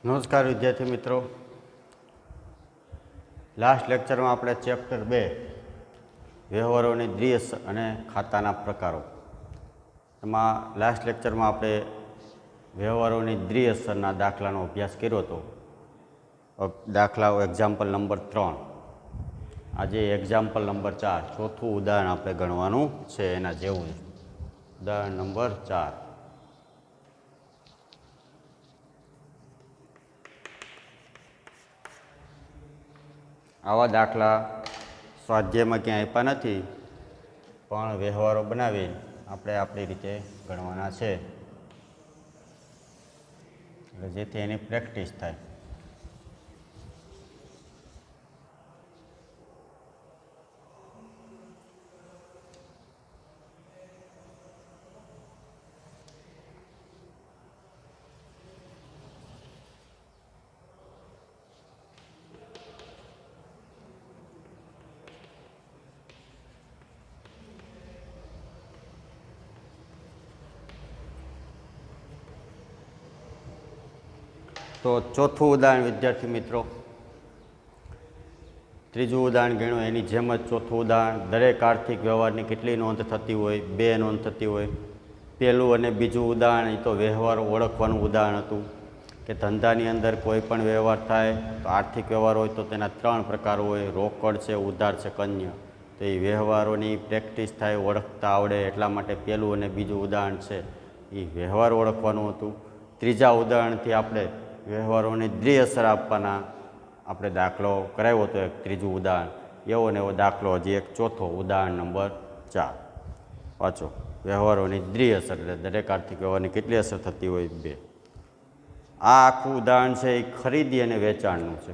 નમસ્કાર વિદ્યાર્થી મિત્રો, લાસ્ટ લેક્ચરમાં આપણે ચેપ્ટર 2 વ્યવહારોની દ્વિઅસર અને ખાતાના પ્રકારો એમાં લાસ્ટ લેક્ચરમાં આપણે વ્યવહારોની દ્વિઅસરના દાખલાનો અભ્યાસ કર્યો હતો. દાખલા એક્ઝામ્પલ નંબર 3. આજે એક્ઝામ્પલ નંબર 4 ચોથું ઉદાહરણ આપણે ગણવાનું છે. એના જેવું જ ઉદાહરણ નંબર 4. આવા દાખલા સ્વાધ્યાયમાં ક્યાંય આપ્યા નથી, પણ વ્યવહારો બનાવી આપણે આપણી રીતે ગણવાના છે, એટલે જેથી એની પ્રેક્ટિસ થાય. તો ચોથું ઉદાહરણ વિદ્યાર્થી મિત્રો, ત્રીજું ઉદાહરણ ગણ્યું એની જેમ જ ચોથું ઉદાહરણ. દરેક આર્થિક વ્યવહારની કેટલી નોંધ થતી હોય? 2 નોંધ થતી હોય. પહેલું અને બીજું ઉદાહરણ એ તો વ્યવહારો ઓળખવાનું ઉદાહરણ હતું કે ધંધાની અંદર કોઈ પણ વ્યવહાર થાય તો આર્થિક વ્યવહાર હોય તો તેના 3 પ્રકાર હોય: રોકડ છે, ઉધાર છે, કન્ય. તો એ વ્યવહારોની પ્રેક્ટિસ થાય, ઓળખતા આવડે, એટલા માટે પહેલું અને બીજું ઉદાહરણ છે એ વ્યવહાર ઓળખવાનું હતું. ત્રીજા ઉદાહરણથી આપણે વ્યવહારોની દ્વિઅસર આપવાના આપણે દાખલો કરાવ્યો હતો, એક ત્રીજું ઉદાહરણ. એવો ને એવો દાખલો હજી એક ચોથો ઉદાહરણ નંબર 4 વાંચો. વ્યવહારોની દ્વિઅસર એટલે દરેક આર્થિક વ્યવહારની કેટલી અસર થતી હોય? 2. આ આખું ઉદાહરણ છે એ ખરીદી અને વેચાણનું છે.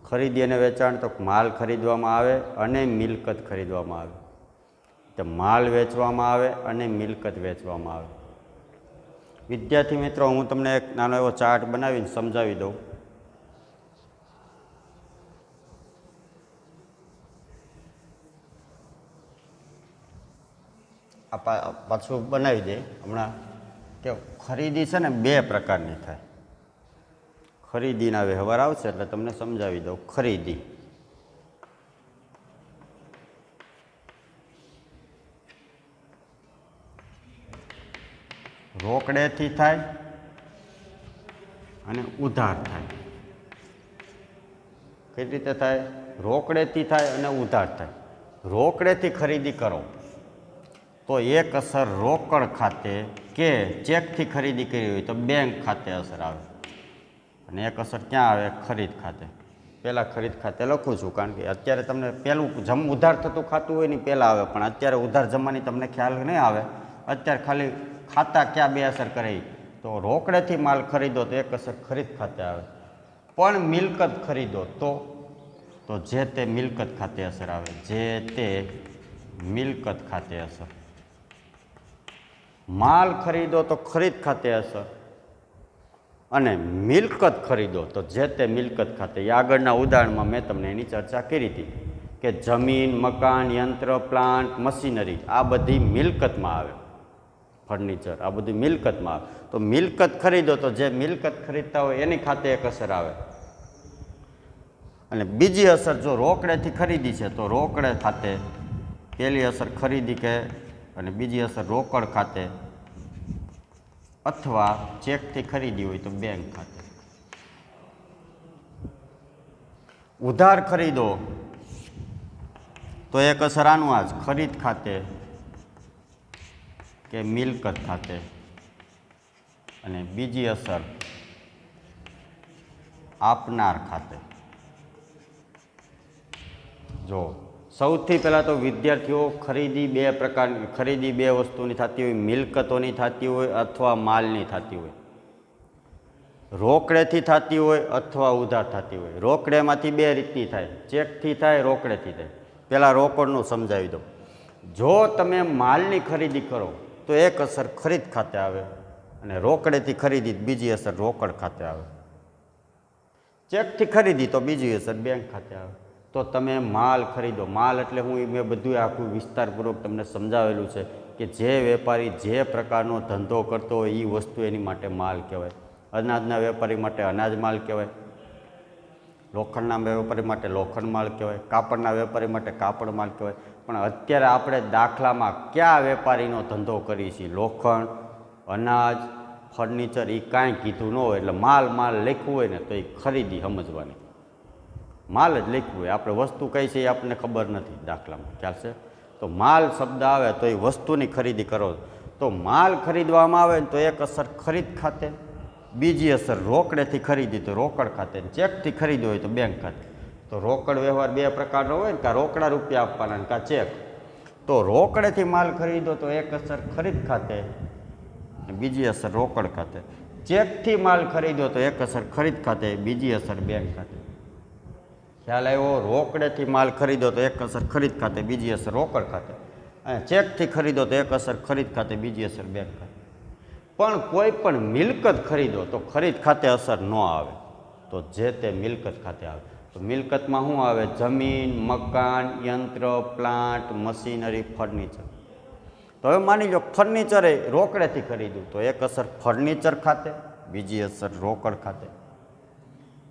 ખરીદી અને વેચાણ તો માલ ખરીદવામાં આવે અને મિલકત ખરીદવામાં આવે, તો માલ વેચવામાં આવે અને મિલકત વેચવામાં આવે. વિદ્યાર્થી મિત્રો, હું તમને એક નાનો એવો ચાર્ટ બનાવીને સમજાવી દઉં. પાછું બનાવી દે હમણાં. કે ખરીદી છે ને 2 પ્રકારની થાય. ખરીદીના વ્યવહાર આવશે એટલે તમને સમજાવી દઉં. ખરીદી રોકડેથી થાય અને ઉધાર થાય. કઈ રીતે થાય? રોકડેથી થાય અને ઉધાર થાય. રોકડેથી ખરીદી કરો તો એક અસર રોકડ ખાતે કે ચેકથી ખરીદી કરી હોય તો બેંક ખાતે અસર આવે, અને એક અસર ક્યાં આવે? ખરીદ ખાતે. પહેલાં ખરીદ ખાતે લખું છું, કારણ કે અત્યારે તમને પહેલું ઉધાર થતું ખાતું હોય ને પહેલાં આવે, પણ અત્યારે ઉધાર જમવાની તમને ખ્યાલ નહીં આવે. અત્યારે ખાલી ખાતા ક્યાં 2 અસર કરે? તો રોકડેથી માલ ખરીદો તો એક અસર ખરીદ ખાતે આવે, પણ મિલકત ખરીદો તો જે તે મિલકત ખાતે અસર આવે. જે તે મિલકત ખાતે અસર. માલ ખરીદો તો ખરીદ ખાતે અસર, અને મિલકત ખરીદો તો જે તે મિલકત ખાતે. આગળના ઉદાહરણમાં મેં તમને એની ચર્ચા કરી હતી કે જમીન, મકાન, યંત્ર, પ્લાન્ટ, મશીનરી આ બધી મિલકતમાં આવે. ફર્નિચર આ બધી મિલકતમાં આવે. તો મિલકત ખરીદો તો જે મિલકત ખરીદતા હોય એની ખાતે એક અસર આવે. અને બીજી અસર જો રોકડેથી ખરીદી છે તો રોકડે ખાતે પહેલી અસર ખરીદી કે, અને બીજી અસર રોકડ ખાતે, અથવા ચેકથી ખરીદી હોય તો બેંક ખાતે. ઉધાર ખરીદો તો એક અસર આનું આ જ ખરીદ ખાતે કે મિલકત ખાતે, અને બીજી અસર આપનાર ખાતે. જો સૌથી પહેલાં તો વિદ્યાર્થીઓ ખરીદી 2 પ્રકારની, ખરીદી 2 વસ્તુની થતી હોય: મિલકતોની થતી હોય અથવા માલની થતી હોય. રોકડેથી થતી હોય અથવા ઉધાર થતી હોય. રોકડેમાંથી 2 રીતની થાય: ચેકથી થાય, રોકડેથી થાય. પહેલાં રોકડનું સમજાવી દઉં. જો તમે માલની ખરીદી કરો તો એક અસર ખરીદ ખાતે આવે, અને રોકડેથી ખરીદી બીજી અસર રોકડ ખાતે આવે. ચેકથી ખરીદી તો બીજી અસર બેંક ખાતે આવે. તો તમે માલ ખરીદો. માલ એટલે મેં બધું આખું વિસ્તારપૂર્વક તમને સમજાવેલું છે કે જે વેપારી જે પ્રકારનો ધંધો કરતો હોય એ વસ્તુ એની માટે માલ કહેવાય. અનાજના વેપારી માટે અનાજ માલ કહેવાય, લોખંડના વેપારી માટે લોખંડ માલ કહેવાય, કાપડના વેપારી માટે કાપડ માલ કહેવાય. પણ અત્યારે આપણે દાખલામાં કયા વેપારીનો ધંધો કરીએ છીએ? લોખંડ, અનાજ, ફર્નિચર, એ કાંઈ કીધું ન હોય. એટલે માલ માલ લખ્યું હોય ને તો એ ખરીદી સમજવાની, માલ જ લખ્યું હોય. આપણે વસ્તુ કઈ છે એ આપણને ખબર નથી દાખલામાં, ખ્યાલ છે? તો માલ શબ્દ આવે તો એ વસ્તુની ખરીદી કરો. તો માલ ખરીદવામાં આવે ને તો એક અસર ખરીદ ખાતે, બીજી અસર રોકડેથી ખરીદી તો રોકડ ખાતે, ચેકથી ખરીદ્યો હોય તો બેંક ખાતે. તો રોકડ વ્યવહાર બે પ્રકારનો હોય ને, કાં રોકડા રૂપિયા આપવાના ને કાં ચેક. તો રોકડેથી માલ ખરીદો તો એક અસર ખરીદ ખાતે, બીજી અસર રોકડ ખાતે. ચેકથી માલ ખરીદો તો એક અસર ખરીદ ખાતે, બીજી અસર બેંક ખાતે. ખ્યાલ આવ્યો? રોકડેથી માલ ખરીદો તો એક અસર ખરીદ ખાતે, બીજી અસર રોકડ ખાતે. અને ચેકથી ખરીદો તો એક અસર ખરીદ ખાતે, બીજી અસર બેંક ખાતે. પણ કોઈ પણ મિલકત ખરીદો તો ખરીદ ખાતે અસર ન આવે, તો જે તે મિલકત ખાતે આવે. તો મિલકતમાં શું આવે? જમીન, મકાન, યંત્ર, પ્લાન્ટ, મશીનરી, ફર્નિચર. તો હવે માની લો ફર્નિચરે રોકડેથી ખરીદ્યું તો એક અસર ફર્નિચર ખાતે, બીજી અસર રોકડ ખાતે.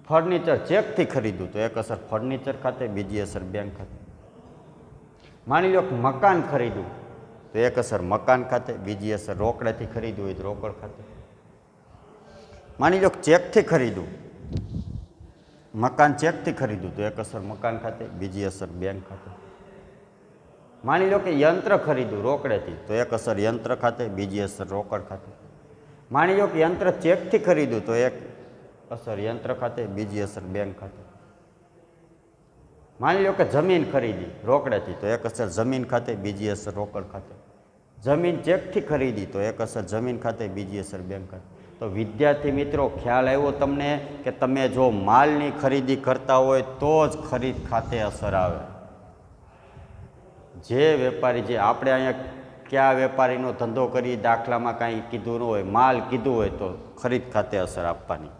ફર્નિચર ચેકથી ખરીદ્યું તો એક અસર ફર્નિચર ખાતે, બીજી અસર બેંક ખાતે. માની લો મકાન ખરીદ્યું તો એક અસર મકાન ખાતે, બીજી અસર રોકડેથી ખરીદ્યું હોય તો રોકડ ખાતે. માની લો ચેકથી ખરીદ્યું, મકાન ચેકથી ખરીદ્યું તો એક અસર મકાન ખાતે, બીજી અસર બેંક ખાતે. માની લો કે યંત્ર ખરીદ્યું રોકડેથી તો એક અસર યંત્ર ખાતે, બીજી અસર રોકડ ખાતે. માની લો કે યંત્ર ચેકથી ખરીદ્યું તો એક અસર યંત્ર ખાતે, બીજી અસર બેંક ખાતે. માની લો કે જમીન ખરીદી રોકડેથી તો એક અસર જમીન ખાતે, બીજી અસર રોકડ ખાતે. જમીન ચેકથી ખરીદી તો એક અસર જમીન ખાતે, બીજી અસર બેંક ખાતે. તો વિદ્યાર્થી મિત્રો, ખ્યાલ આવ્યો તમને કે તમે જો માલની ખરીદી કરતા હોય તો જ ખરીદ ખાતે અસર આવે. જે વેપારી, જે આપણે અહીંયા કયા વેપારીનો ધંધો કરીએ દાખલામાં કાંઈ કીધું ન હોય, માલ કીધું હોય તો ખરીદ ખાતે અસર આપવાની.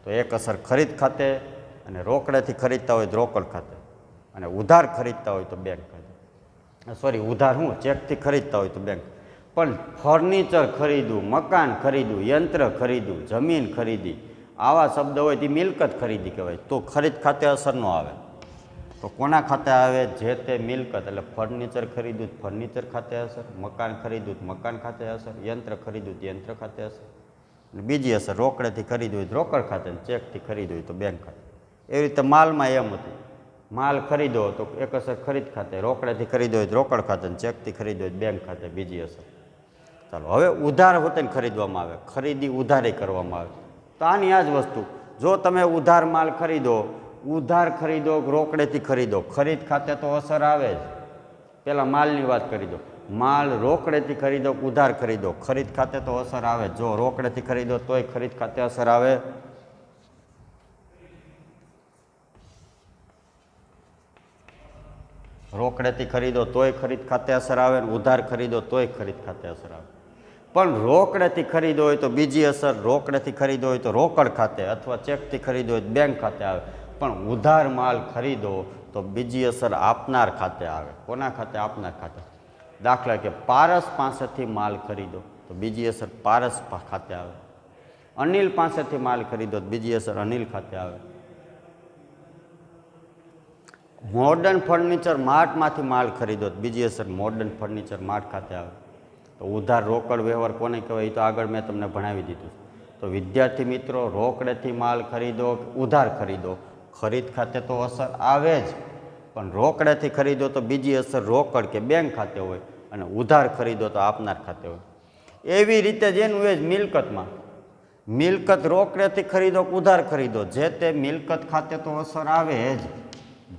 તો એક અસર ખરીદ ખાતે, અને રોકડેથી ખરીદતા હોય તો રોકડ ખાતે, અને ઉધાર ખરીદતા હોય તો બેંક ખાતે. સોરી, ઉધાર હું ચેકથી ખરીદતા હોય તો બેંક. પણ ફર્નિચર ખરીદવું, મકાન ખરીદવું, યંત્ર ખરીદવું, જમીન ખરીદી, આવા શબ્દ હોય તે મિલકત ખરીદી કહેવાય. તો ખરીદ ખાતે અસર ન આવે. તો કોના ખાતે આવે? જે તે મિલકત. એટલે ફર્નિચર ખરીદ્યું ફર્નિચર ખાતે અસર, મકાન ખરીદ્યું મકાન ખાતે અસર, યંત્ર ખરીદ્યું યંત્ર ખાતે અસર. અને બીજી અસર રોકડેથી ખરીદ્યું હોય તો રોકડ ખાતે, ચેકથી ખરીદ્યું હોય તો બેંક ખાતે. એવી રીતે માલમાં એમ હતું, માલ ખરીદો તો એક અસર ખરીદ ખાતે, રોકડેથી ખરીદ્યો હોય તો રોકડ ખાતે, ચેકથી ખરીદ્યો હોય બેંક ખાતે, બીજી અસર. ચાલો, હવે ઉધાર હોતે ખરીદવામાં આવે, ખરીદી ઉધારી કરવામાં આવે. તો આની આ જ વસ્તુ, જો તમે ઉધાર માલ ખરીદો, ઉધાર ખરીદો રોકડેથી ખરીદો, ખરીદ ખાતે તો અસર આવે જ. પહેલાં માલની વાત કરી દો. માલ રોકડેથી ખરીદો, ઉધાર ખરીદો, ખરીદ ખાતે તો અસર આવે. જો રોકડેથી ખરીદો તોય ખરીદ ખાતે અસર આવે. રોકડેથી ખરીદો તોય ખરીદ ખાતે અસર આવે, ઉધાર ખરીદો તોય ખરીદ ખાતે અસર આવે. પણ રોકડેથી ખરીદો હોય તો બીજી અસર, રોકડેથી ખરીદો હોય તો રોકડ ખાતે, અથવા ચેકથી ખરીદો હોય તો બેંક ખાતે આવે. પણ ઉધાર માલ ખરીદો તો બીજી અસર આપનાર ખાતે આવે. કોના ખાતે? આપનાર ખાતે. દાખલા કે પારસ પાસેથી માલ ખરીદો તો બીજી અસર પારસ ખાતે આવે. અનિલ પાસેથી માલ ખરીદો તો બીજી અસર અનિલ ખાતે આવે. મોડર્ન ફર્નિચર માર્ટમાંથી માલ ખરીદો તો બીજી અસર મોડર્ન ફર્નિચર માર્ટ ખાતે આવે. તો ઉધાર રોકડ વ્યવહાર કોને કહેવાય એ તો આગળ મેં તમને ભણાવી દીધું. તો વિદ્યાર્થી મિત્રો, રોકડેથી માલ ખરીદો, ઉધાર ખરીદો, ખરીદ ખાતે તો અસર આવે જ. પણ રોકડેથી ખરીદો તો બીજી અસર રોકડ કે બેંક ખાતે હોય, અને ઉધાર ખરીદો તો આપનાર ખાતે હોય. એવી રીતે જેનું એ જ મિલકતમાં, મિલકત રોકડેથી ખરીદો કે ઉધાર ખરીદો, જે તે મિલકત ખાતે તો અસર આવે જ.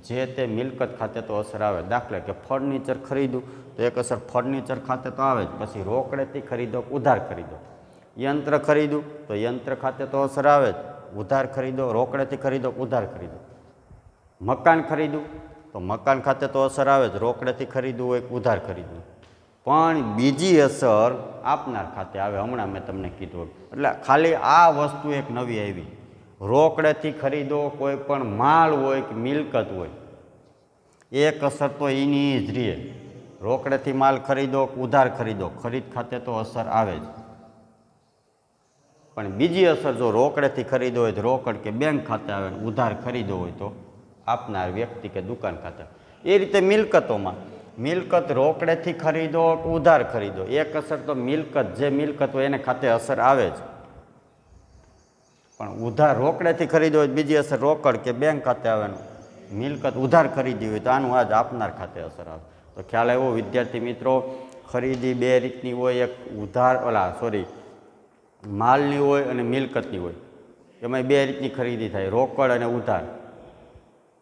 જે તે મિલકત ખાતે તો અસર આવે. દાખલા કે ફર્નિચર ખરીદું તો એક અસર ફર્નિચર ખાતે તો આવે જ. પછી રોકડેથી ખરીદો કે ઉધાર ખરીદો. યંત્ર ખરીદું તો યંત્ર ખાતે તો અસર આવે જ. ઉધાર ખરીદો, રોકડેથી ખરીદો કે ઉધાર ખરીદો. મકાન ખરીદું તો મકાન ખાતે તો અસર આવે જ, રોકડેથી ખરીદવું હોય કે ઉધાર ખરીદવું. પણ બીજી અસર આપનાર ખાતે આવે. હમણાં મેં તમને કીધું. એટલે ખાલી આ વસ્તુ એક નવી આવી. રોકડેથી ખરીદો કોઈ પણ માલ હોય કે મિલકત હોય, એક અસર તો એની જ રહે. રોકડેથી માલ ખરીદો કે ઉધાર ખરીદો, ખરીદ ખાતે તો અસર આવે જ. પણ બીજી અસર જો રોકડેથી ખરીદો હોય તો રોકડ કે બેંક ખાતે આવે, ઉધાર ખરીદો હોય તો આપનાર વ્યક્તિ કે દુકાન ખાતે. એ રીતે મિલકતોમાં મિલકત રોકડેથી ખરીદો કે ઉધાર ખરીદો, એક અસર તો મિલકત જે મિલકત હોય એને ખાતે અસર આવે જ. પણ ઉધાર રોકડેથી ખરીદો હોય બીજી અસર રોકડ કે બેંક ખાતે આવે, મિલકત ઉધાર ખરીદી હોય તો આનું આજ આપનાર ખાતે અસર આવે. તો ખ્યાલ આવ્યો વિદ્યાર્થી મિત્રો? ખરીદી બે રીતની હોય, એક ઉધાર માલની હોય અને મિલકતની હોય. એમાં બે રીતની ખરીદી થાય, રોકડ અને ઉધાર.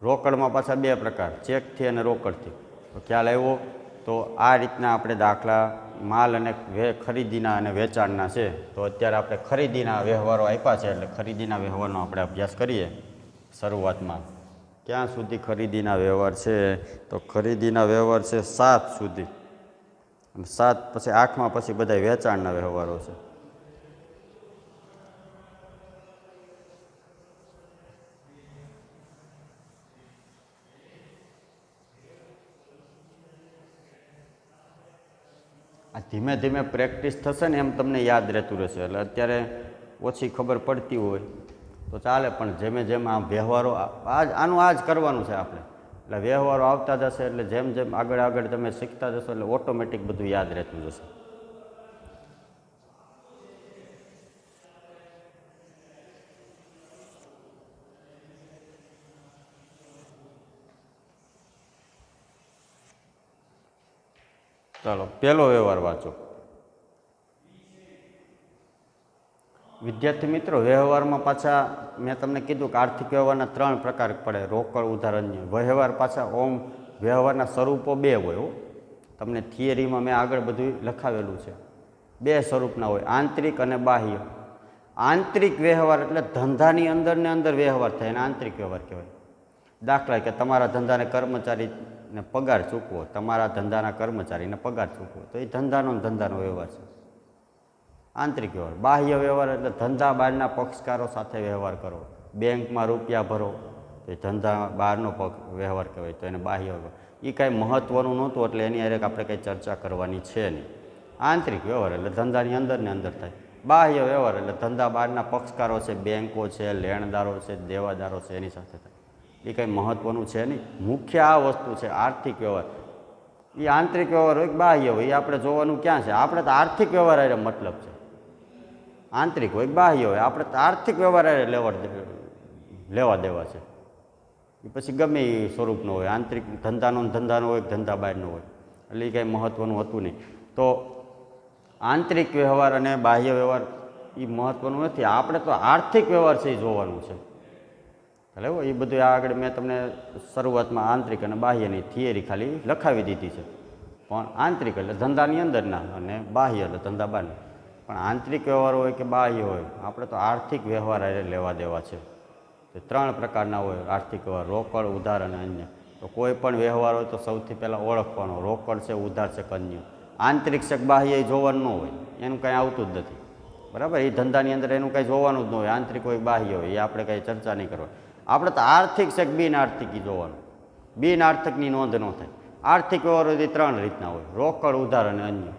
રોકડમાં પાછા બે પ્રકાર, ચેકથી અને રોકડથી. તો ખ્યાલ આવ્યો? તો આ રીતના આપણે દાખલા માલ અને ખરીદીના અને વેચાણના છે. તો અત્યારે આપણે ખરીદીના વ્યવહારો આપ્યા છે, એટલે ખરીદીના વ્યવહારનો આપણે અભ્યાસ કરીએ. શરૂઆતમાં ક્યાં સુધી ખરીદીના વ્યવહાર છે? તો ખરીદીના વ્યવહાર છે 7 સુધી, અને 7 પછી 8માં પછી બધા વેચાણના વ્યવહારો છે. આ ધીમે ધીમે પ્રેક્ટિસ થશે ને એમ તમને યાદ રહેતું રહેશે. એટલે અત્યારે ઓછી ખબર પડતી હોય તો ચાલે, પણ જેમે જેમ આ વ્યવહારો આનું આ જ કરવાનું છે આપણે. એટલે વ્યવહારો આવતા જશે એટલે જેમ જેમ આગળ આગળ તમે શીખતા જશો એટલે ઓટોમેટિક બધું યાદ રહેતું જશે. ચાલો પહેલો વ્યવહાર વાંચો. વિદ્યાર્થી મિત્રો, વ્યવહારમાં પાછા મેં તમને કીધું કે આર્થિક વ્યવહારના 3 પ્રકાર પડે, રોકડ, ઉધાર, અન્ય. વ્યવહાર પાછા વ્યવહારના સ્વરૂપો 2 હોય. તમને થિયરીમાં મેં આગળ બધું લખાવેલું છે. 2 સ્વરૂપના હોય, આંતરિક અને બાહ્ય. આંતરિક વ્યવહાર એટલે ધંધાની અંદર ને અંદર વ્યવહાર થાય, એને આંતરિક વ્યવહાર કહેવાય. દાખલા કે તમારા ધંધાને કર્મચારીને પગાર ચૂકવો, તમારા ધંધાના કર્મચારીને પગાર ચૂકવો, તો એ ધંધાનો વ્યવહાર છે, આંતરિક વ્યવહાર. બાહ્ય વ્યવહાર એટલે ધંધા બહારના પક્ષકારો સાથે વ્યવહાર કરો, બેંકમાં રૂપિયા ભરો, તો એ ધંધા બહારનો વ્યવહાર કહેવાય, તો એને બાહ્ય વ્યવહાર. એ કાંઈ મહત્ત્વનું નહોતું એટલે એની હારે આપણે કંઈ ચર્ચા કરવાની છે નહીં. આંતરિક વ્યવહાર એટલે ધંધાની અંદર ને અંદર થાય. બાહ્ય વ્યવહાર એટલે ધંધા બહારના પક્ષકારો છે, બેંકો છે, લેણદારો છે, દેવાદારો છે, એની સાથે થાય. એ કંઈ મહત્ત્વનું છે નહીં. મુખ્ય આ વસ્તુ છે આર્થિક વ્યવહાર. એ આંતરિક વ્યવહાર હોય કે બાહ્ય હોય એ આપણે જોવાનું ક્યાં છે? આપણે તો આર્થિક વ્યવહાર હારે મતલબ છે. આંતરિક હોય કે બાહ્ય હોય આપણે તો આર્થિક વ્યવહાર હારે લેવા દેવા છે. એ પછી ગમે એ સ્વરૂપનો હોય, આંતરિક ધંધાનો હોય કે ધંધા બહારનો હોય, એટલે એ કાંઈ મહત્ત્વનું હતું નહીં. તો આંતરિક વ્યવહાર અને બાહ્ય વ્યવહાર એ મહત્ત્વનું નથી. આપણે તો આર્થિક વ્યવહાર છે એ જોવાનું છે. એટલે એ બધું આગળ મેં તમને શરૂઆતમાં આંતરિક અને બાહ્યની થિયરી ખાલી લખાવી દીધી છે. પણ આંતરિક એટલે ધંધાની અંદરના અને બાહ્ય એટલે ધંધા બહારના. પણ આંતરિક વ્યવહાર હોય કે બાહ્ય હોય આપણે તો આર્થિક વ્યવહાર હારે લેવા દેવા છે. તો 3 પ્રકારના હોય આર્થિક વ્યવહાર, રોકડ, ઉધાર અને અન્ય. તો કોઈ પણ વ્યવહાર હોય તો સૌથી પહેલાં ઓળખવાનો, રોકડ છે, ઉધાર છે કે અન્ય. આંતરિક છે કે બાહ્ય એ જોવાનું ન હોય, એનું કાંઈ આવતું જ નથી. બરાબર? એ ધંધાની અંદર એનું કાંઈ જોવાનું જ ન હોય, આંતરિક હોય બાહ્ય હોય એ આપણે કાંઈ ચર્ચા નહીં કરવાની. આપણે તો આર્થિક છે કે બિન આર્થિક એ જોવાનું. બિન આર્થિકની નોંધ ન થાય. આર્થિક વ્યવહાર હોય 3 રીતના હોય, રોકડ, ઉધાર અને અન્ય.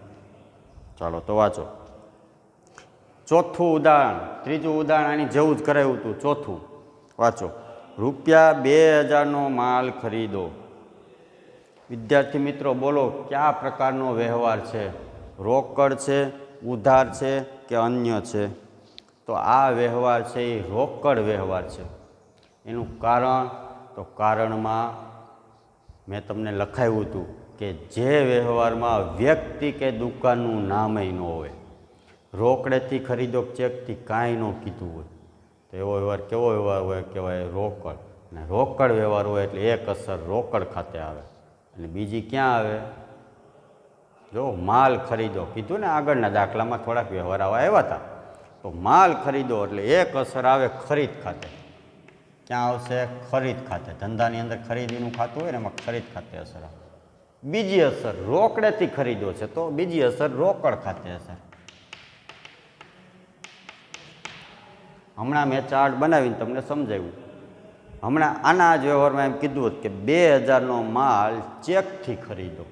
ચાલો તો વાંચો. ચોથું ઉદાહરણ, ત્રીજું ઉદાહરણ આની જેવું જ કરાયું હતું. ચોથું વાંચો. રૂપિયા 2000નો માલ ખરીદો. વિદ્યાર્થી મિત્રો બોલો કયા પ્રકારનો વ્યવહાર છે? રોકડ છે, ઉધાર છે કે અન્ય છે? તો આ વ્યવહાર છે એ રોકડ વ્યવહાર છે. એનું કારણ તો કારણમાં મેં તમને લખાવ્યું હતું કે જે વ્યવહારમાં વ્યક્તિ કે દુકાનનું નામય ન હોય, રોકડેથી ખરીદો ચેકથી કાંઈ ન કીધું હોય, તો એવો વ્યવહાર કેવો વ્યવહાર હોય? કહેવાય રોકડ. અને રોકડ વ્યવહાર હોય એટલે એક અસર રોકડ ખાતે આવે અને બીજી ક્યાં આવે? જો માલ ખરીદો કીધું ને આગળના દાખલામાં થોડાક વ્યવહાર આવા આવ્યા હતા. તો માલ ખરીદો એટલે એક અસર આવે ખરીદ ખાતે. ક્યાં આવશે? ખરીદ ખાતે. ધંધાની અંદર ખરીદીનું ખાતું હોય ને એમાં ખરીદ ખાતે અસર આવે. બીજી અસર રોકડેથી ખરીદો છે તો બીજી અસર રોકડ ખાતે અસર. હમણાં મેં ચાર્ટ બનાવીને તમને સમજાવ્યું. હમણાં આના જ વ્યવહારમાં એમ કીધું હતું કે 2000નો માલ ચેકથી ખરીદો.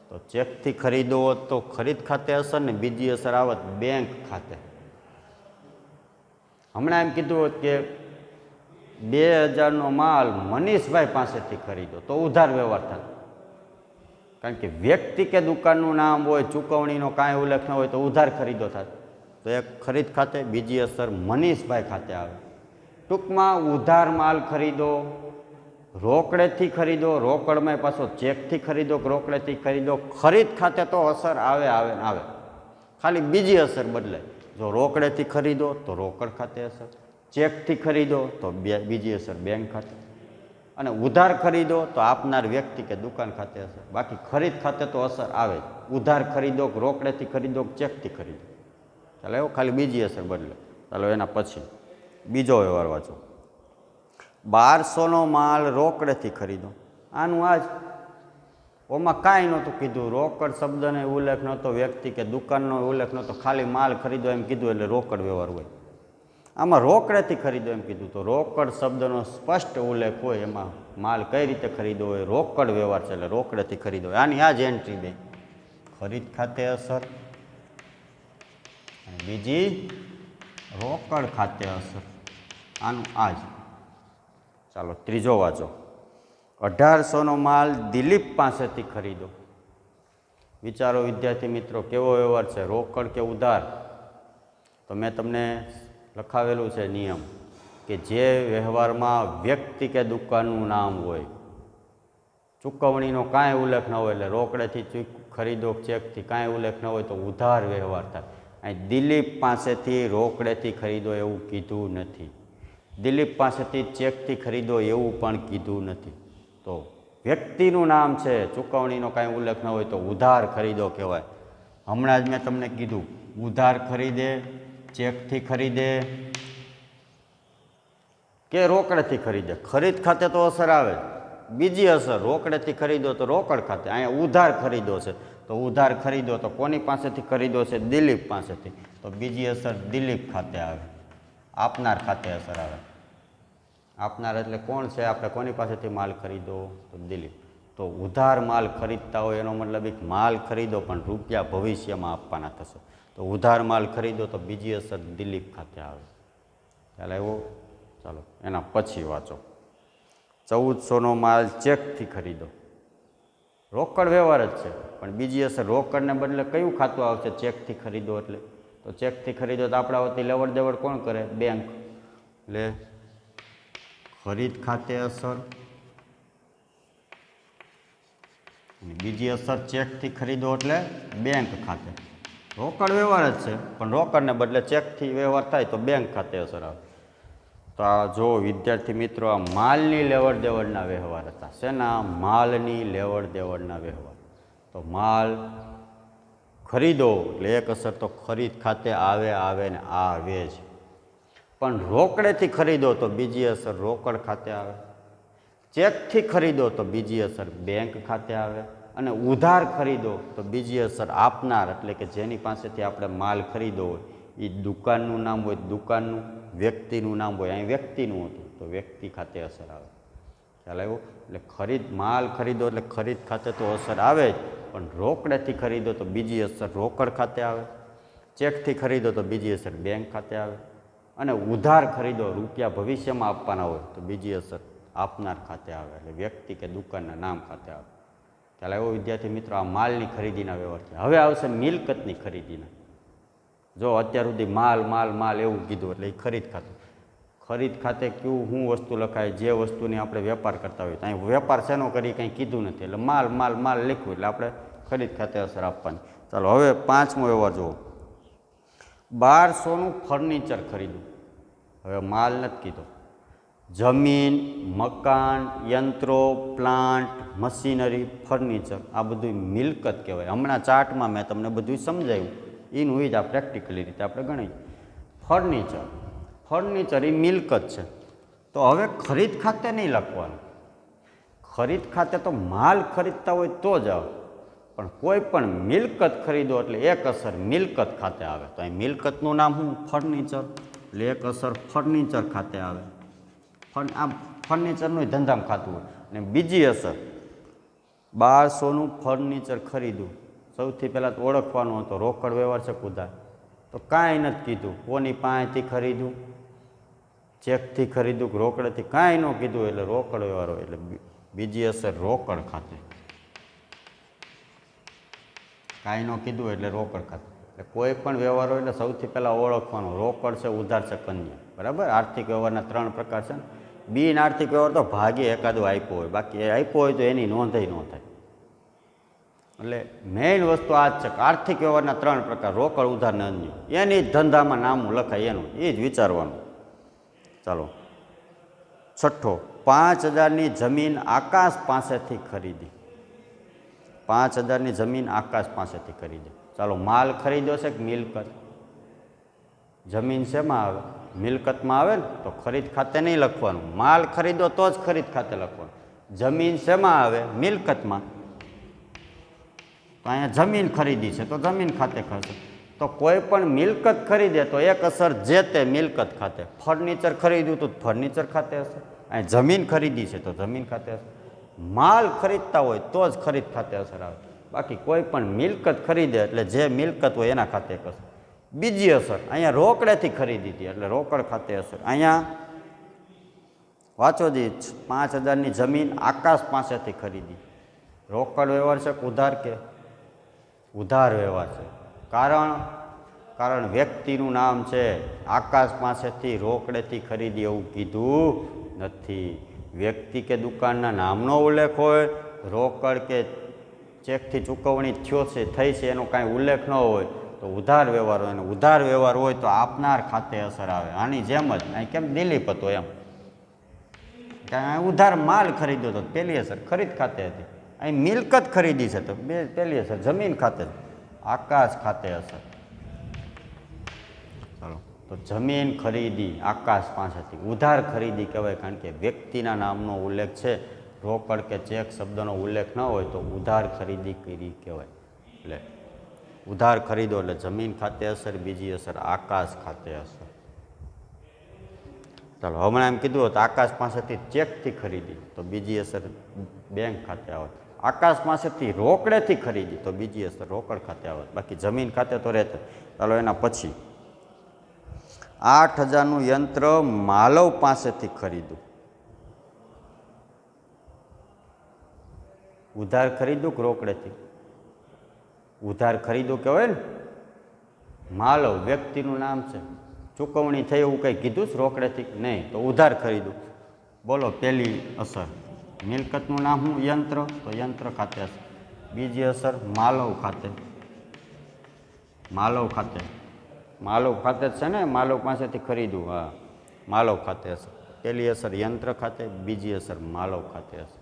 તો ચેકથી ખરીદો તો ખરીદ ખાતે અસર ને બીજી અસર આવત બેંક ખાતે. હમણાં એમ કીધું હોત કે 2000નો માલ મનીષભાઈ પાસેથી ખરીદો તો ઉધાર વ્યવહાર થાય, કારણ કે વ્યક્તિ કે દુકાનનું નામ હોય, ચૂકવણીનો કાંઈ ઉલ્લેખ ન હોય તો ઉધાર ખરીદો થાય. તો એક ખરીદ ખાતે, બીજી અસર મનીષભાઈ ખાતે આવે. ટૂંકમાં ઉધાર માલ ખરીદો, રોકડેથી ખરીદો, રોકડમાં પાછો ચેકથી ખરીદો કે રોકડેથી ખરીદો, ખરીદ ખાતે તો અસર આવે આવે ને આવે, ખાલી બીજી અસર બદલાય. જો રોકડેથી ખરીદો તો રોકડ ખાતે અસર, ચેકથી ખરીદો તો બીજી અસર બેંક ખાતે, અને ઉધાર ખરીદો તો આપનાર વ્યક્તિ કે દુકાન ખાતે અસર. બાકી ખરીદ ખાતે તો અસર આવે જ. ઉધાર ખરીદો કે રોકડેથી ખરીદો કે ચેકથી ખરીદો, ચાલો એવું ખાલી બીજી અસર બદલે. ચાલો એના પછી બીજો વ્યવહાર વાંચો. 1200નો માલ રોકડેથી ખરીદો. આનું આજ ઓમાં કાંઈ નહોતું કીધું, રોકડ શબ્દનો ઉલ્લેખ નહોતો, વ્યક્તિ કે દુકાનનો ઉલ્લેખ નહોતો, ખાલી માલ ખરીદો એમ કીધું એટલે રોકડ વ્યવહાર હોય. આમાં રોકડેથી ખરીદો એમ કીધું તો રોકડ શબ્દનો સ્પષ્ટ ઉલ્લેખ હોય, એમાં માલ કઈ રીતે ખરીદવો હોય, રોકડ વ્યવહાર છે એટલે રોકડેથી ખરીદો. આની આ જ એન્ટ્રી બે, ખરીદ ખાતે અસર અને બીજી રોકડ ખાતે અસર. આનું આ જ. ચાલો ત્રીજો વાંચો. 1800નો માલ દિલીપ પાસેથી ખરીદો. વિચારો વિદ્યાર્થી મિત્રો, કેવો વ્યવહાર છે, રોકડ કે ઉધાર? તો મેં તમને લખાવેલું છે નિયમ કે જે વ્યવહારમાં વ્યક્તિ કે દુકાનનું નામ હોય, ચૂકવણીનો કાંઈ ઉલ્લેખ ન હોય, એટલે રોકડેથી ખરીદો, ચેકથી કાંઈ ઉલ્લેખ ન હોય તો ઉધાર વ્યવહાર થાય. અહીં દિલીપ પાસેથી રોકડેથી ખરીદો એવું કીધું નથી, દિલીપ પાસેથી ચેકથી ખરીદો એવું પણ કીધું નથી. તો વ્યક્તિનું નામ છે, ચૂકવણીનો કાંઈ ઉલ્લેખ ન હોય તો ઉધાર ખરીદો કહેવાય. હમણાં જ મેં તમને કીધું, ઉધાર ખરીદે, ચેકથી ખરીદે કે રોકડેથી ખરીદે, ખરીદ ખાતે તો અસર આવે. બીજી અસર, રોકડેથી ખરીદો તો રોકડ ખાતે. અહીંયા ઉધાર ખરીદો છે તો ઉધાર ખરીદો તો કોની પાસેથી ખરીદો છે? દિલીપ પાસેથી, તો બીજી અસર દિલીપ ખાતે આવે, આપનાર ખાતે અસર આવે. આપનાર એટલે કોણ છે? આપણે કોની પાસેથી માલ ખરીદો? તો દિલીપ. તો ઉધાર માલ ખરીદતા હોય એનો મતલબ એક માલ ખરીદો પણ રૂપિયા ભવિષ્યમાં આપવાના થશે, તો ઉધાર માલ ખરીદો તો બીજી અસર દિલીપ ખાતે આવે. ચાલો એવું. ચાલો એના પછી વાંચો. 1400નો માલ ચેકથી ખરીદો. રોકડ વ્યવહાર જ છે પણ બીજી અસર, રોકડને બદલે કયું ખાતું આવશે? ચેકથી ખરીદો એટલે. તો ચેકથી ખરીદો તો આપણા વતી લેવડ દેવડ કોણ કરે? બેંક. એટલે ખરીદ ખાતે અસર અને બીજી અસર ચેકથી ખરીદો એટલે બેંક ખાતે. રોકડ વ્યવહાર જ છે પણ રોકડને બદલે ચેકથી વ્યવહાર થાય તો બેંક ખાતે અસર આવે. તો આ જો વિદ્યાર્થી મિત્રો, આ માલની લેવડ દેવડના વ્યવહાર હતા. શેના? માલની લેવડ દેવડના વ્યવહાર. તો માલ ખરીદો એટલે એક અસર તો ખરીદ ખાતે આવે આવે ને આવે જ, પણ રોકડેથી ખરીદો તો બીજી અસર રોકડ ખાતે આવે, ચેકથી ખરીદો તો બીજી અસર બેંક ખાતે આવે, અને ઉધાર ખરીદો તો બીજી અસર આપનાર એટલે કે જેની પાસેથી આપણે માલ ખરીદો હોય એ દુકાનનું નામ હોય દુકાનનું, વ્યક્તિનું નામ હોય અહીં વ્યક્તિનું હતું તો વ્યક્તિ ખાતે અસર આવે. ખ્યાલ આવ્યો? એટલે માલ ખરીદો એટલે ખરીદ ખાતે તો અસર આવે જ, પણ રોકડેથી ખરીદો તો બીજી અસર રોકડ ખાતે આવે, ચેકથી ખરીદો તો બીજી અસર બેંક ખાતે આવે, અને ઉધાર ખરીદો રૂપિયા ભવિષ્યમાં આપવાના હોય તો બીજી અસર આપનાર ખાતે આવે, એટલે વ્યક્તિ કે દુકાનના નામ ખાતે આવે. ચાલો એવો વિદ્યાર્થી મિત્રો આ માલની ખરીદીના વ્યવહાર છે. હવે આવશે મિલકતની ખરીદીના. જો અત્યાર સુધી માલ માલ માલ એવું કીધું એટલે એ ખરીદ ખાતું. ખરીદ ખાતે કેવું શું વસ્તુ લખાય? જે વસ્તુની આપણે વેપાર કરતા હોય, અહીં વેપાર શેનો કરી કંઈ કીધું નથી એટલે માલ માલ માલ લખ્યું એટલે આપણે ખરીદ ખાતે અસર આપવાની. ચાલો હવે 5મો વ્યવહાર જુઓ. 1200નું ફર્નિચર ખરીદવું. હવે માલ નથી કીધો, જમીન, મકાન, યંત્રો, પ્લાન્ટ, મશીનરી, ફર્નિચર આ બધું મિલકત કહેવાય. હમણાં ચાર્ટમાં મેં તમને બધું સમજાવ્યું, એનું એ જ આ પ્રેક્ટિકલી રીતે આપણે ગણીએ. ફર્નિચર એ મિલકત છે. તો હવે ખરીદ ખાતે નહીં લખવાનું. ખરીદ ખાતે તો માલ ખરીદતા હોય તો જ આવે, પણ કોઈ પણ મિલકત ખરીદો એટલે એક અસર મિલકત ખાતે આવે. તો અહીં મિલકતનું નામ શું? ફર્નિચર. એટલે એક અસર ફર્નિચર ખાતે આવે. આ ફર્નિચરનું ધંધામાં ખાતું હોય. અને બીજી અસર 1200નું ફર્નિચર ખરીદવું. સૌથી પહેલાં તો ઓળખવાનું હતો રોકડ વ્યવહાર છે ઉધાર. તો કાંઈ નથી કીધું, કોની પાસેથી ખરીદવું, ચેકથી ખરીદું કે રોકડેથી, કાંઈ ન કીધું એટલે રોકડ વ્યવહાર હોય એટલે બીજી અસર રોકડ ખાતે. કાંઈ ન કીધું એટલે રોકડ ખાતે. એટલે કોઈ પણ વ્યવહાર હોય એટલે સૌથી પહેલાં ઓળખવાનું રોકડ છે, ઉધાર છે, કન્યા. બરાબર. આર્થિક વ્યવહારના 3 પ્રકાર છે. બિન આર્થિક વ્યવહાર તો ભાગ્યે એકાદું આપ્યો હોય, બાકી એ આપ્યો હોય તો એની નોંધઈ ન થાય. એટલે મેઇન વસ્તુ આ જ છે કે આર્થિક વ્યવહારના 3 પ્રકાર રોકડ, ઉધાર ને અન્ય. એની જ ધંધામાં નામું લખાય એનું, એ જ વિચારવાનું. ચાલો, છઠ્ઠો, 5000ની જમીન આકાશ પાસેથી ખરીદી. 5000ની જમીન આકાશ પાસેથી ખરીદી. ચાલો, માલ ખરીદ્યો છે કે મિલકત? જમીન શેમાં આવે? મિલકતમાં આવે ને, તો ખરીદ ખાતે નહીં લખવાનું. માલ ખરીદો તો જ ખરીદ ખાતે લખવાનું. જમીન શેમાં આવે? મિલકતમાં. તો અહીંયા જમીન ખરીદી છે તો જમીન ખાતે ખસે. તો કોઈ પણ મિલકત ખરીદે તો એક અસર જે તે મિલકત ખાતે. ફર્નિચર ખરીદ્યું તો ફર્નિચર ખાતે હશે. અહીં જમીન ખરીદી છે તો જમીન ખાતે હશે. માલ ખરીદતા હોય તો જ ખરીદ ખાતે અસર આવે. બાકી કોઈ પણ મિલકત ખરીદે એટલે જે મિલકત હોય એના ખાતે હશે. બીજી અસર, અહીંયા રોકડેથી ખરીદી હતી એટલે રોકડ ખાતે અસર. અહીંયા વાંચો જી, 5000ની જમીન આકાશ પાસેથી ખરીદી. રોકડ વ્યવહાર છે કે ઉધાર? કે ઉધાર વ્યવહાર છે. કારણ વ્યક્તિનું નામ છે. આકાશ પાસેથી રોકડેથી ખરીદી એવું કીધું નથી. વ્યક્તિ કે દુકાનના નામનો ઉલ્લેખ હોય, રોકડ કે ચેકથી ચૂકવણી થઈ છે એનો કાંઈ ઉલ્લેખ ન હોય તો ઉધાર વ્યવહાર હોય. અને ઉધાર વ્યવહાર હોય તો આપનાર ખાતે અસર આવે. આની જેમ જ અહીં કેમ દિલીપ હતો એમ, ઉધાર માલ ખરીદ્યો તો પહેલી અસર ખરીદ ખાતે હતી. અહીં મિલકત ખરીદી છે તો પહેલી અસર જમીન ખાતે, આકાશ ખાતે અસર. ચાલો, તો જમીન ખરીદી આકાશ પાસેથી. ઉધાર ખરીદી કહેવાય કારણ કે વ્યક્તિના નામનો ઉલ્લેખ છે. રોકડ કે ચેક શબ્દનો ઉલ્લેખ ન હોય તો ઉધાર ખરીદી કરી કહેવાય. એટલે ઉધાર ખરીદો એટલે જમીન ખાતે અસર, બીજી અસર આકાશ ખાતે અસર. ચાલો, હમણાં એમ કીધું હતું આકાશ પાસેથી ચેકથી ખરીદી તો બીજી અસર બેંક ખાતે આવે. આકાશ પાસેથી રોકડેથી ખરીદી તો બીજી અસર રોકડ ખાતે આવે. બાકી જમીન ખાતે તો રહેશે. ચાલો, એના પછી 8000નું યંત્ર માલવ પાસેથી ખરીદું. ઉધાર ખરીદું કે રોકડેથી? ઉધાર ખરીદું કહેવાય ને. માલવ વ્યક્તિનું નામ છે, ચૂકવણી થઈ એવું કંઈ કીધું જ રોકડેથી? નહીં. તો ઉધાર ખરીદું. બોલો, પહેલી અસર મિલકતનું નામ શું? યંત્ર, તો યંત્ર ખાતે અસર. બીજી અસર માલવ ખાતે. માલવ ખાતે, માલવ ખાતે જ છે ને, માલવ પાસેથી ખરીદું. હા, માલવ ખાતે અસર. પહેલી અસર યંત્ર ખાતે, બીજી અસર માલવ ખાતે અસર.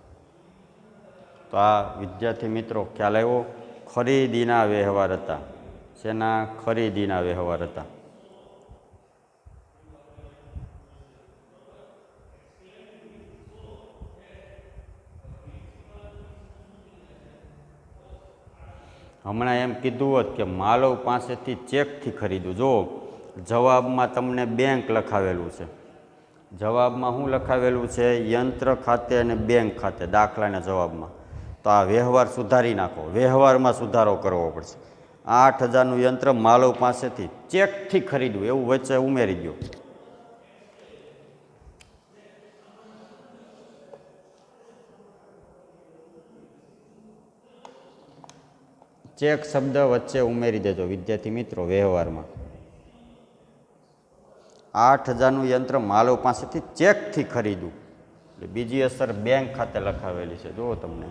તો આ વિદ્યાર્થી મિત્રો ખ્યાલ આવ્યો? ખરીદીના વ્યવહાર હતા. શેના? ખરીદીના વ્યવહાર હતા. હમણાં એમ કીધું હોત કે માલવ પાસેથી ચેકથી ખરીદું. જો જવાબમાં તમને બેંક લખાવેલું છે. જવાબમાં શું લખાવેલું છે? યંત્ર ખાતે અને બેંક ખાતે દાખલાના જવાબમાં. તો આ વ્યવહાર સુધારી નાખો. વ્યવહારમાં સુધારો કરવો પડશે. 8000નું યંત્ર માલવ પાસેથી ચેકથી ખરીદવું એવું વચ્ચે ઉમેરી દો. ચેક શબ્દ વચ્ચે ઉમેરી દેજો વિદ્યાર્થી મિત્રો વ્યવહારમાં. 8000નું યંત્ર માલવ પાસેથી ચેકથી ખરીદું એટલે બીજી અસર બેંક ખાતે લખાવેલી છે. જુઓ તમને,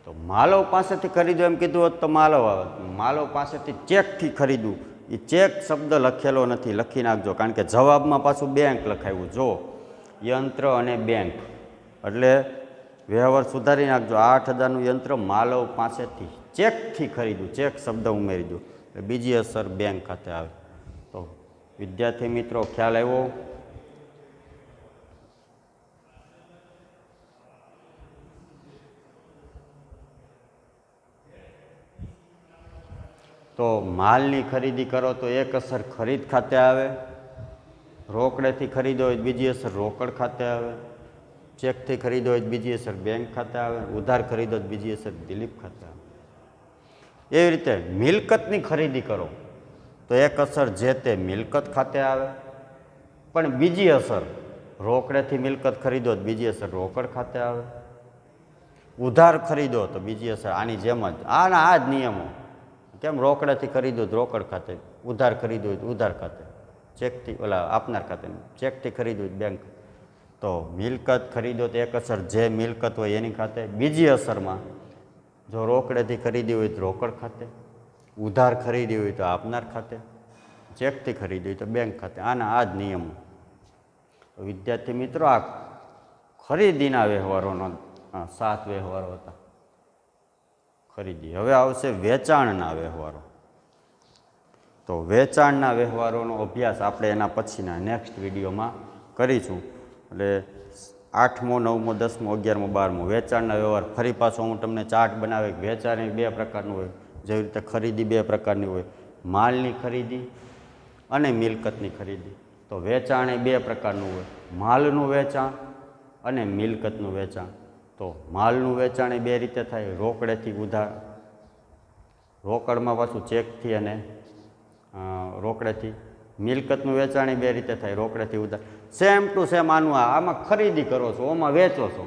તો માલવ પાસેથી ખરીદું એમ કીધું હોત તો માલવ આવે. માલવ પાસેથી ચેકથી ખરીદું, એ ચેક શબ્દ લખેલો નથી, લખી નાખજો કારણ કે જવાબમાં પાછું બેંક લખાવ્યું. જો યંત્ર અને બેંક એટલે વ્યવહાર સુધારી નાખજો. 8000નું યંત્ર માલવ પાસેથી ચેકથી ખરીદું, ચેક શબ્દ ઉમેરી દો એટલે બીજી અસર બેંક ખાતે આવે. તો વિદ્યાર્થી મિત્રો ખ્યાલ આવ્યો? તો માલની ખરીદી કરો તો એક અસર ખરીદ ખાતે આવે. રોકડેથી ખરીદો હોય બીજી અસર રોકડ ખાતે આવે. ચેકથી ખરીદો હોય બીજી અસર બેંક ખાતે આવે. ઉધાર ખરીદો બીજી અસર દિલીપ ખાતે આવે. એવી રીતે મિલકતની ખરીદી કરો તો એક અસર જે તે મિલકત ખાતે આવે, પણ બીજી અસર રોકડેથી મિલકત ખરીદો તો બીજી અસર રોકડ ખાતે આવે, ઉધાર ખરીદો તો બીજી અસર આની જેમ જ આ જ નિયમો. કેમ રોકડેથી ખરીદો તો રોકડ ખાતે, ઉધાર ખરીદો હોય તો ઉધાર ખાતે, ચેકથી આપનાર ખાતે, ચેકથી ખરીદો હોય બેંક. તો મિલકત ખરીદો તો એક અસર જે મિલકત હોય એની ખાતે, બીજી અસરમાં જો રોકડેથી ખરીદી હોય તો રોકડ ખાતે, ઉધાર ખરીદી હોય તો આપનાર ખાતે, ચેકથી ખરીદી હોય તો બેંક ખાતે. આ જ નિયમો. વિદ્યાર્થી મિત્રો, આ ખરીદીના વ્યવહારોનો 7 વ્યવહારો હતા. ખરીદી. હવે આવશે વેચાણના વ્યવહારો. તો વેચાણના વ્યવહારોનો અભ્યાસ આપણે એના પછીના નેક્સ્ટ વિડીયોમાં કરીશું. એટલે 8મો 9મો 10મો 11મો 12મો વેચાણના વ્યવહાર. ફરી પાછો હું તમને ચાર્ટ બનાવે. વેચાણ 2 પ્રકારનું હોય, જેવી રીતે ખરીદી 2 પ્રકારની હોય, માલની ખરીદી અને મિલકતની ખરીદી. તો વેચાણ 2 પ્રકારનું હોય, માલનું વેચાણ અને મિલકતનું વેચાણ. તો માલનું વેચાણ 2 રીતે થાય, રોકડેથી ઉધાર, રોકડમાં પાછું ચેકથી અને રોકડેથી. મિલકતનું વેચાણ 2 રીતે થાય, રોકડેથી ઉધાર. સેમ ટુ સેમ આમાં ખરીદી કરો છો, આમાં વેચો છો.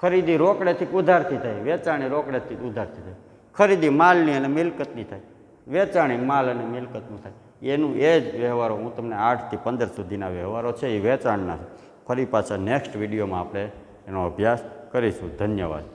ખરીદી રોકડેથી ઉધારથી થાય, વેચાણી રોકડેથી ઉધારથી થાય. ખરીદી માલની અને મિલકતની થાય, વેચાણી માલ અને મિલકતનું થાય. એનું એ જ વ્યવહારો હું તમને 8 થી 15 સુધીના વ્યવહારો છે એ વેચાણના છે. ફરી પાછા નેક્સ્ટ વિડીયોમાં આપણે એનો અભ્યાસ કરીશું. ધન્યવાદ.